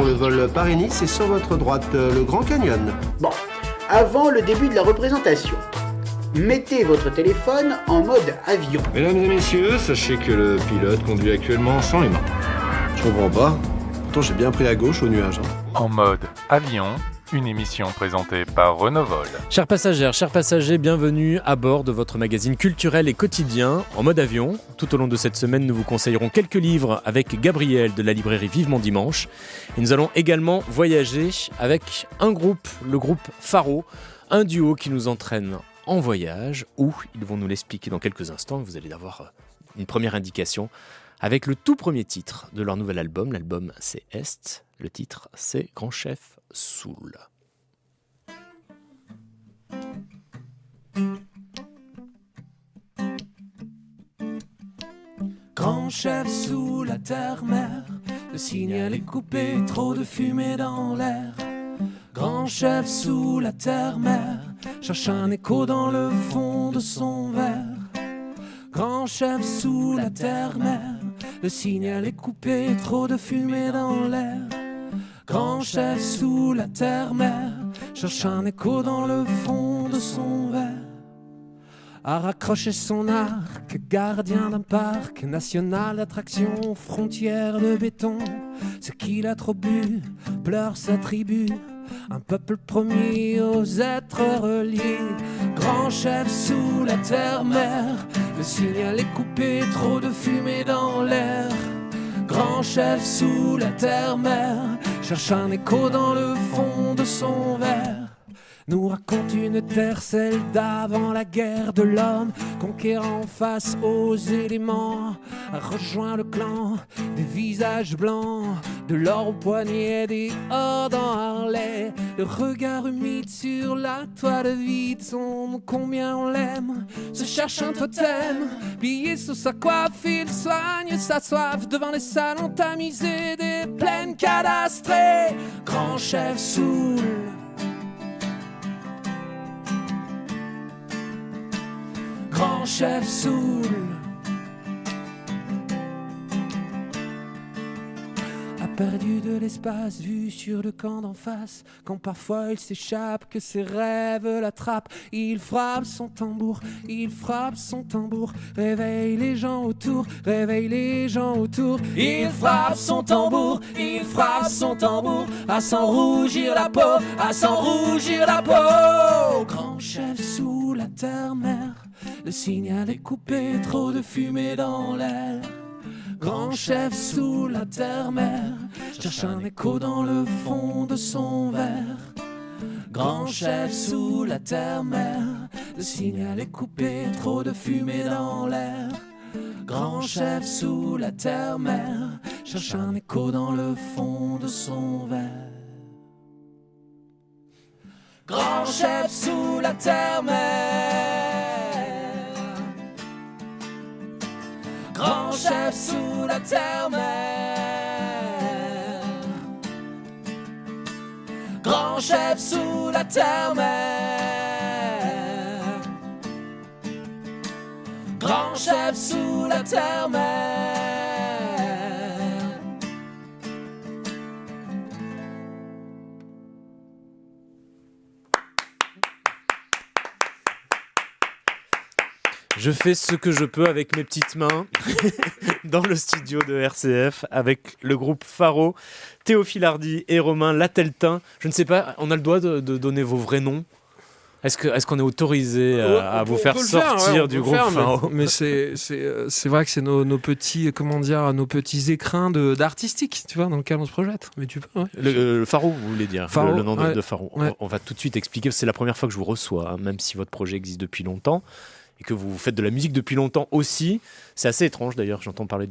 Sur le vol Paris-Nice et sur votre droite, le Grand Canyon. Bon, avant le début de la représentation, mettez votre téléphone en mode avion. Mesdames et messieurs, sachez que le pilote conduit actuellement sans les mains. Je comprends pas. Pourtant j'ai bien pris à gauche au nuage. En mode avion, une émission présentée par Renovol. Chères passagères, chers passagers, bienvenue à bord de votre magazine culturel et quotidien en mode avion. Tout au long de cette semaine, nous vous conseillerons quelques livres avec Gabriel de la librairie Vivement Dimanche. Et nous allons également voyager avec un groupe, le groupe Faro, un duo qui nous entraîne en voyage, où ils vont nous l'expliquer dans quelques instants. Vous allez avoir une première indication avec le tout premier titre de leur nouvel album. L'album c'est Est, le titre c'est Grand Chef Soul. Grand chef sous la terre-mer, le signal est coupé, trop de fumée dans l'air. Grand chef sous la terre-mer, cherche un écho dans le fond de son verre. Grand chef sous la terre-mer, le signal est coupé, trop de fumée dans l'air. Grand chef sous la terre-mer, cherche un écho dans le fond de son verre. A raccroché son arc, gardien d'un parc national d'attractions, frontière de béton. Ce qu'il a trop bu, pleure sa tribu, un peuple promis aux êtres reliés. Grand chef sous la terre-mer, le signal est coupé, trop de fumée dans l'air. Grand chef sous la terre-mer, cherche un écho dans le fond de son verre. Nous raconte une terre, celle d'avant la guerre de l'homme, conquérant face aux éléments, a rejoint le clan des visages blancs, de l'or au poignet, des hordes en Harley, le regard humide sur la toile vide, son combien on l'aime, se cherche un totem, plié sous sa coiffe, il soigne sa soif devant les salons tamisés des plaines cadastrées. Grand chef Soul, Grand chef Soul, a perdu de l'espace vu sur le camp d'en face. Quand parfois il s'échappe, que ses rêves l'attrapent, il frappe son tambour, il frappe son tambour, réveille les gens autour, réveille les gens autour. Il frappe son tambour, il frappe son tambour, à s'en rougir la peau, à s'en rougir la peau. Grand chef sous la terre-mer, le signal est coupé, trop de fumée dans l'air. Grand chef sous la terre-mer, cherche un écho dans le fond de son verre. Grand chef sous la terre-mer, le signal est coupé, trop de fumée dans l'air. Grand chef sous la terre-mer, cherche un écho dans le fond de son verre. Grand chef sous la terre-mer, grand chef sous la terre-mer, grand chef sous la terre-mer, grand chef sous la terre-mer. Je fais ce que je peux avec mes petites mains dans le studio de RCF avec le groupe Faro, Théophile Hardy et Romain Lateltin. Je ne sais pas, on a le droit de donner vos vrais noms ? Est-ce qu'on est autorisé à vous faire sortir du groupe Faro ? Mais c'est vrai que c'est nos petits, nos petits écrins d'artistique, tu vois, dans lequel on se projette. Mais tu peux, ouais. Le Faro, vous voulez dire Faro, le nom ouais. de Faro. Ouais. On va tout de suite expliquer, c'est la première fois que je vous reçois, hein, même si votre projet existe depuis longtemps et que vous faites de la musique depuis longtemps aussi. C'est assez étrange d'ailleurs, j'entends parler de vous